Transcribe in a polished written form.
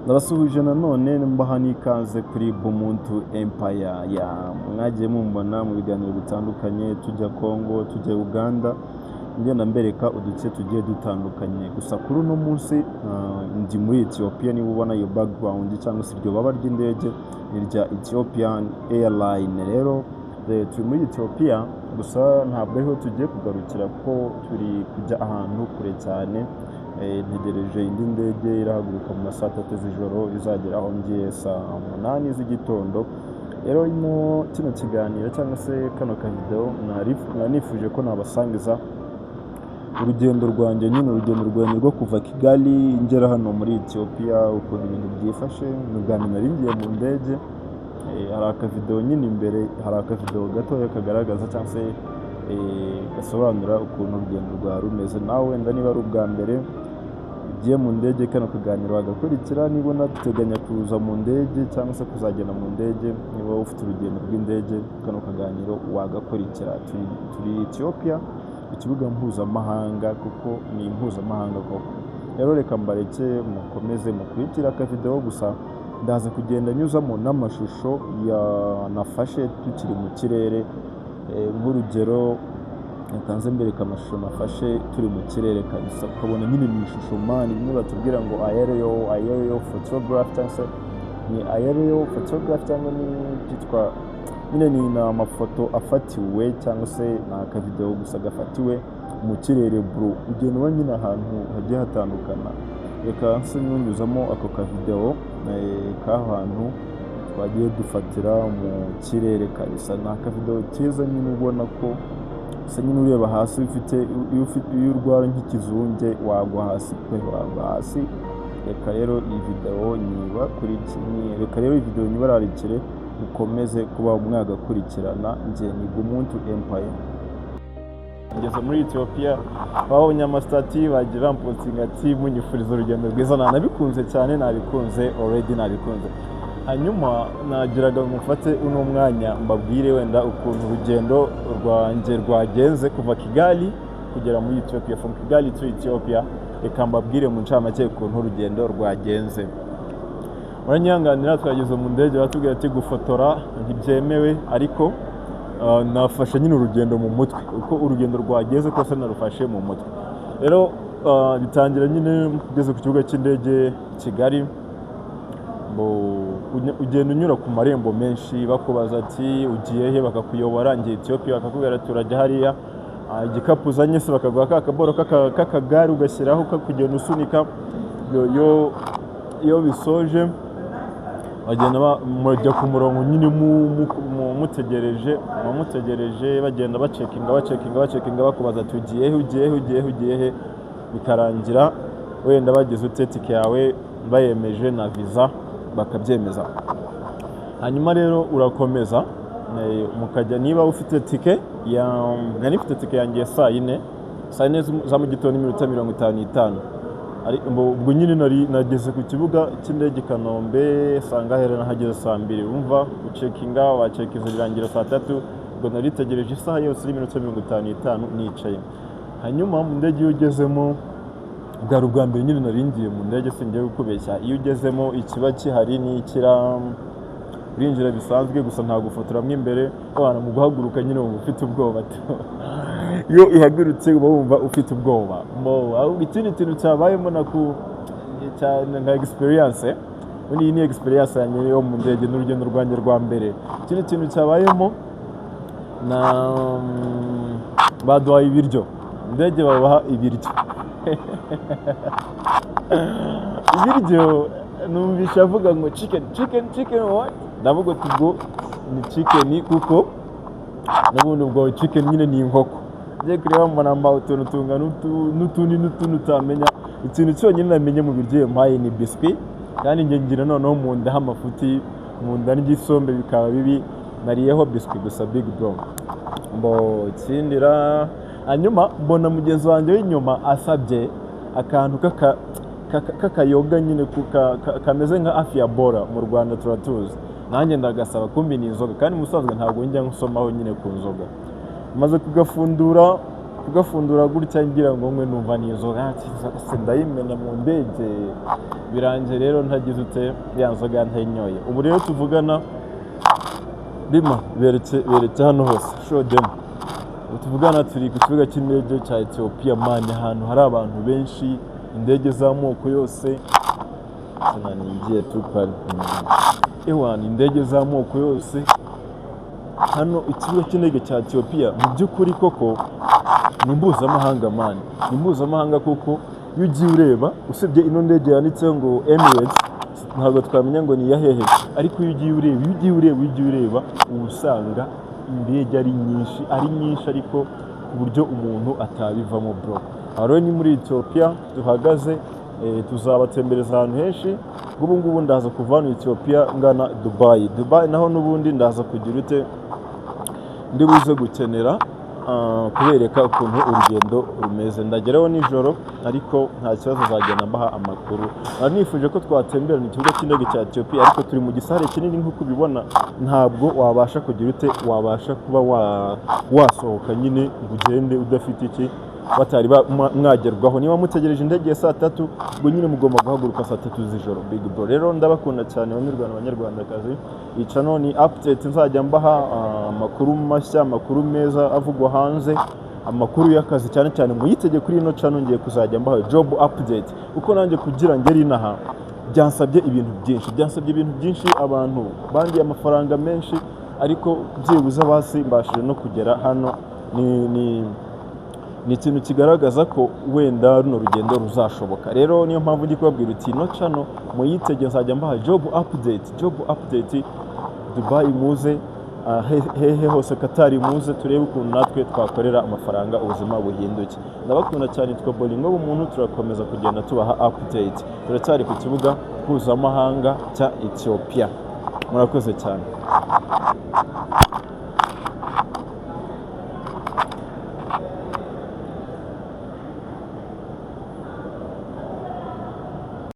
Ndabasuhuje nanone mbaha n'ikaze kuri Bumuntu Empire ya mwagiye mumbona mu biganiro bitandukanye, tujya Congo, tujya Uganda, ngenda mbereka uduce tugiye dutandukanye. Gusa kuri uno munsi ndi muri Ethiopia, niba ubona iyo background cyangwa se iryo baba ry'indege irya Ethiopian Airline. Rero turi muri Ethiopia, gusa ntabwo ariho tugiye kugarukira ko turi kujya ahantu kure cyane. Ntegereje indi ndege irahaguruka mu saa 3 z'ijoro izagera aho ngiye saa 8 z'igitondo. Rero kino kiganiro cyangwa se kano ka video nifuje ko nabasangiza urugendo rwanjye rwo kuva Kigali ngera hano muri Ethiopia, ukuntu ibintu byifashe. N'ubwa nari ngiye mu ndege, hari aka video nyine imbere, hari aka video gatoya kagaragaza cyangwa se gasobanura ukuntu urugendo rwa rumeze. Nawe wenda niba ari ubwa mbere ugiye mu ndege, kano kaganiro wagakurikira. Niba unateganya kuza mu ndege cyangwa se kuzagenda mu ndege, niba ufite urugendo rw'indege, kano kaganiro wagakurikira. Turi Ethiopia, ikibuga mpuzamahanga, kuko ni mpuzamahanga koko. Rero reka mbareke mukomeze mukurikira aka video, gusa ndaza kugenda nyuzamo n'amashusho nafashe tukiri mu kirere. Nk'urugero ntanze mbereka amashusho nafashe turi mu kirere kabisa, ukabona nyine ni ishusho mani. Bimwe batubwira ngo aerial photograph cyangwa se ni aerial photograph cyangwa ni byitwa nyine ni amafoto afatiwe cyangwa se ni aka video gusa gafatiwe mu kirere bro. Ugenda uba nyine ahantu hagiye hatandukana. Reka nse nyuzamo ako ka video k'ahantu twagiye dufatira mu kirere kabisa. Ni aka video cyiza nyine ubona ko se nyine ureba hasi, iyo urwara nk'ikizunge wagwa hasi pe, wagwa hasi. Reka rero iyi video nyibararikire mukomeze kuba mwagakurikirana. Nje ni Bumuntu Empire. Ngeze muri Ethiopia, babonye amastati bagiye bampostinga ati munyifuriza urugendo rwiza. Nabikunze cyane, nabikunze hanyuma nagiraga mufate uno mwanya mbabwire wenda ukuntu urugendo rwanjye rwagenze kuva Kigali kugera muri Ethiopia, from Kigali to Ethiopia. Reka mbabwire mu ncamake ukuntu urugendo rwagenze. Muranyihanganira, twageze mu ndege batubwira ati gufotora ntibyemewe, ariko nafashe nyine urugendo mu mutwe, uko urugendo rwageze kose narufashe mu mutwe. Rero bitangira nyine kugeze ku kibuga cy'indege Kigali. Ugenda unyura ku marembo menshi, bakubaza ati ugiye he, bakakuyobora. Ngiye Ethiopia, bakakubwira turajya hariya. Igikapu uzanye se bakaguha kakaboro k'akagare ugashyiraho kakugenda usunika. Iyo bisoje bagenda mujya ku murongo nyine mutegereje, bagenda bacekinga bakubaza ati ugiye he. Bikarangira wenda bageze utike yawe bayemeje na visa bakabyemeza. Hanyuma rero urakomeza mukajya, niba ufite tike nari mfite tike yanjye saa 4 za mu gitondo n'iminota 55. Ubwo nyine nageze ku kibuga cy'indege Kanombe sanga hera nahageze saa 2. Umva wacekinga birangira saa 3. Ubwo naritegereje isaha yose n'iminota 55 nicaye. Hanyuma mu ndege iyo ugezemo, bwari ubwa mbere nyine naringiye mu ndege, singiye gukubeshya. Iyo ugezemo ikiba kihari n'ikira urinjira bisanzwe, gusa nta gufotoramo imbere. Abana mu guhaguruka nyine wumva ufite ubwoba. Iyo ihagurutse uba wumva ufite ubwoba. Ikindi kintu cyabayemo nka experience, iyi ni experience yanjye yo mu ndege n'urugendo rwanjye rwa mbere. Ikindi kintu cyabayemo, baduhaye ibiryo. Indege babaha ibiryo. Ibiryo numvisha avuga ngo chicken what? Ndavuga ati ubwo ni chicken, kuko n'ubundi ubwo chicken nyine ni inkoko. Ngiye kureba mbona mba utuntu tungana n'utundi utamenya. Ikintu cyonyine namenye mu biryo mpaye ni biscuit, kandi ngira noneho mu nda h'amafuti, mu nda n'isombe bikaba bibi. Nariyeho biscuit gusa big bro. Tsindira. Hanyuma mbona mugenzi wanjye w'inyuma asabye akantu k'akayoga nyine kameze nka afia bora, mu Rwanda turatuzi. Nanjye ndagasaba, kumbi ni inzoga, kandi musanzwe ntabwo njya nsomaho nyine ku nzoga. Maze kugafundura kugafundura gutya ngira ngo mwe numva ni inzoga ndayimena mu ndege birangiye rero ntagize ute ya nzoga ntanyoye. Ubu rero tuvugana Rima beretse hano hose show them. Tuvugana turi ku kibuga cy'indege cya Ethiopia mane, ahantu hari abantu benshi, indege z'amoko yose ningiye tukari ewana indege z'amoko yose hano. Ikibuga cy'indege cya Ethiopia mu by'ukuri koko ni mpuzamahanga mane, ni mpuzamahanga kuko iyo ugiye ureba usibye ino ndege yanditseho ngo Emirates ntabwo twamenya ngo ni yahehe, ariko iyo ugiye ureba usanga indege ari nyinshi ariko ku buryo umuntu atabivamo bro. Haro ni muri Ethiopia duhagaze, tuzabatembereza ahantu henshi. Ubu ngubu ndaza kuva hano Ethiopia ngana Dubai naho n'ubundi ndaza kugira ute ndi buze gukenera kubereka ukuntu urugendo rumeze. Ndageraho nijoro ariko nta kibazo zagenda mbaha amakuru. Nifuje ko twatemberana ikibuga cy'indege cya Ethiopia ariko turi mu gisare kinini nk'uko ubibona, ntabwo wabasha kugira ute wabasha kuba wasohoka nyine ugende udafite iki batari mwagerwaho. Niba mutegereje indege ya saa 3 ubwo nyine mugomba guhaguruka saa 3 z'ijoro. Big bro rero ndabakunda cyane abanyarwandakazi. Icano ni update nzajya mbaha amakuru mashya, amakuru meza avugwa hanze, amakuru y'akazi cyane cyane muyitege kuri ino channel. Ngiye kuzajya mbaha job update uko nanjye kugira ngeri inaha byansabye ibintu byinshi, abantu bandiye amafaranga menshi, ariko byibuze basi mbashije no kugera hano. Ni ikintu kigaragaza ko wenda runo rugendo ruzashoboka. Rero niyo mpamvu ndi kubabwira uti no channel muyitege, nzajya mbaha job update Dubai muze, hehe hose Katari muze, turebe ukuntu natwe twakorera amafaranga ubuzima buhinduke. Ndabakunda cyane, twa Bolingo b'umuntu, turakomeza kugenda tubaha update. Turacyari ku kibuga mpuzamahanga cya Ethiopia. Murakoze cyane.